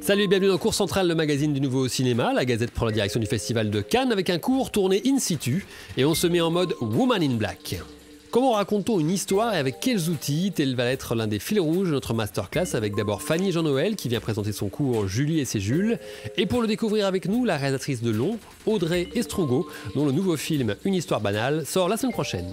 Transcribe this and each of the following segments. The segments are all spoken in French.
Salut et bienvenue dans Cours Central, le magazine du nouveau cinéma. La Gazette prend la direction du Festival de Cannes avec un cours tourné in situ et on se met en mode Woman in Black. Comment raconte-t-on une histoire et avec quels outils? Tel va être l'un des fils rouges de notre masterclass avec d'abord Fanny Jean-Noël qui vient présenter son cours Julie et ses Jules. Et pour le découvrir avec nous, la réalisatrice de Long, Audrey Estrugo, dont le nouveau film Une histoire banale sort la semaine prochaine.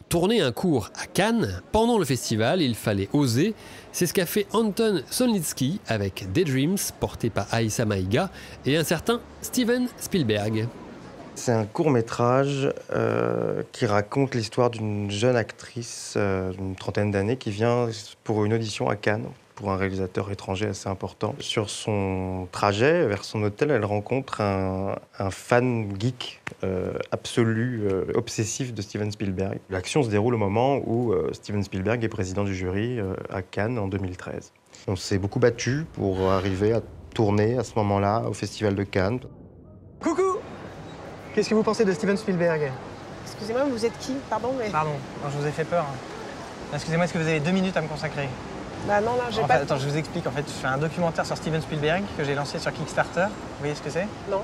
Tourner un cours à Cannes, pendant le festival, il fallait oser. C'est ce qu'a fait Anton Solnitsky avec Daydreams, porté par Aïssa Maïga, et un certain Steven Spielberg. C'est un court-métrage qui raconte l'histoire d'une jeune actrice d'une trentaine d'années qui vient pour une audition à Cannes, pour un réalisateur étranger assez important. Sur son trajet vers son hôtel, elle rencontre un fan geek absolu, obsessif de Steven Spielberg. L'action se déroule au moment où Steven Spielberg est président du jury à Cannes en 2013. On s'est beaucoup battu pour arriver à tourner à ce moment-là au Festival de Cannes. Coucou! Qu'est-ce que vous pensez de Steven Spielberg? Excusez-moi, vous êtes qui? Pardon, mais... Pardon, je vous ai fait peur. Excusez-moi, est-ce que vous avez 2 minutes à me consacrer? Bah non, là, j'ai pas... Attends, je vous explique. En fait, je fais un documentaire sur Steven Spielberg que j'ai lancé sur Kickstarter. Vous voyez ce que c'est? Non.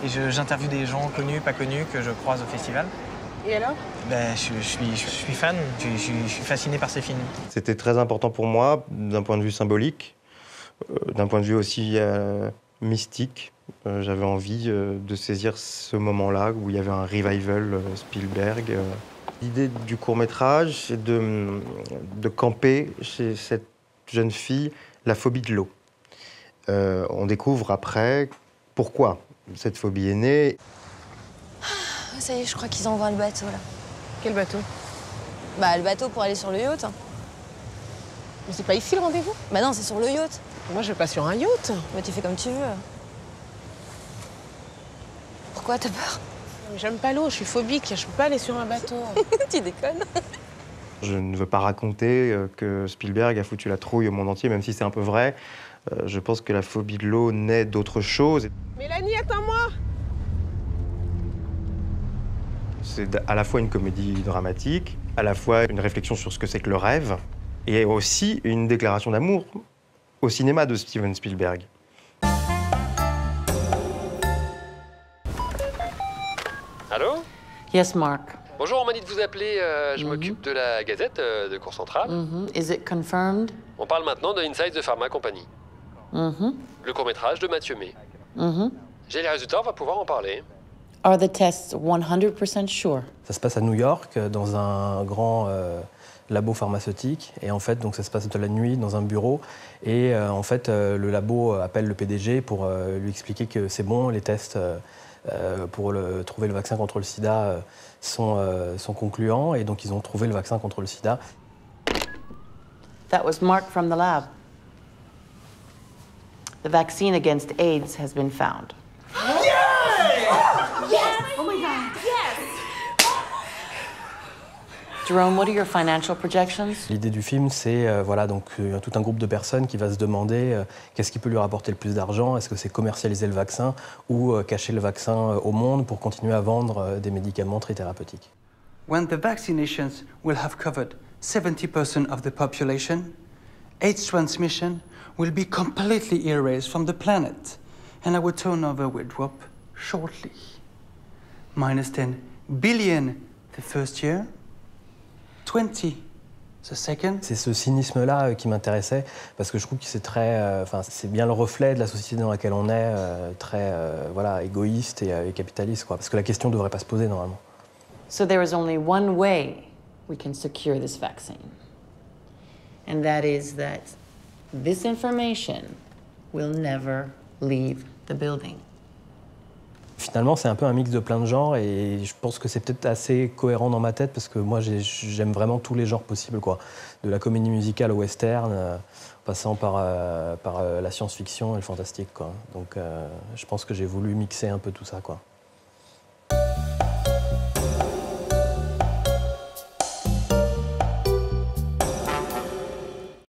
Et j'interviewe des gens connus, pas connus, que je croise au festival. Et alors? Ben, je suis fan, je suis fasciné par ces films. C'était très important pour moi, d'un point de vue symbolique, d'un point de vue aussi mystique. J'avais envie de saisir ce moment-là où il y avait un revival Spielberg. L'idée du court-métrage, c'est de camper chez cette jeune fille la phobie de l'eau. On découvre après pourquoi cette phobie est née. Ça y est, je crois qu'ils envoient le bateau, là. Quel bateau? Bah, le bateau pour aller sur le yacht. Mais c'est pas ici le rendez-vous? Bah non, c'est sur le yacht. Moi, je vais pas sur un yacht. Bah, tu fais comme tu veux. Pourquoi t'as peur? Mais j'aime pas l'eau, je suis phobique, je peux pas aller sur un bateau. Tu déconnes. Je ne veux pas raconter que Spielberg a foutu la trouille au monde entier, même si c'est un peu vrai. Je pense que la phobie de l'eau naît d'autre chose. Mélanie, attends-moi! C'est à la fois une comédie dramatique, à la fois une réflexion sur ce que c'est que le rêve, et aussi une déclaration d'amour au cinéma de Steven Spielberg. Allô? Yes, Mark. Bonjour, on m'a dit de vous appeler, je m'occupe de la Gazette de Cours Central. Is it confirmed? On parle maintenant de Inside the Pharma Company. Le court-métrage de Mathieu May. J'ai les résultats, on va pouvoir en parler. Are the tests 100% sure? Ça se passe à New York, dans un grand labo pharmaceutique. Et en fait, donc, ça se passe de la nuit dans un bureau. Et en fait, le labo appelle le PDG pour lui expliquer que c'est bon, les tests pour trouver le vaccin contre le sida sont concluants. Et donc, ils ont trouvé le vaccin contre le sida. That was Mark from the lab. The vaccine against AIDS has been found. Jerome, what are your financial projections? L'idée du film, c'est voilà, donc, tout un groupe de personnes qui va se demander qu'est-ce qui peut lui rapporter le plus d'argent. Est-ce que c'est commercialiser le vaccin ou cacher le vaccin au monde pour continuer à vendre des médicaments très thérapeutiques? When the vaccinations will have covered 70% of the population, AIDS transmission will be completely erased from the planet, and our turnover will drop shortly. -10 billion the first year, 20 the second. C'est ce cynisme-là qui m'intéressait, parce que je trouve que c'est très, c'est bien le reflet de la société dans laquelle on est, très voilà, égoïste et capitaliste, quoi. Parce que la question ne devrait pas se poser normalement. So there is only one way we can secure this vaccine. And that is that this information will never leave the building. Finalement, c'est un peu un mix de plein de genres et je pense que c'est peut-être assez cohérent dans ma tête parce que moi, j'aime vraiment tous les genres possibles, quoi. De la comédie musicale au western, en passant par la science-fiction et le fantastique, quoi. Donc, je pense que j'ai voulu mixer un peu tout ça, quoi.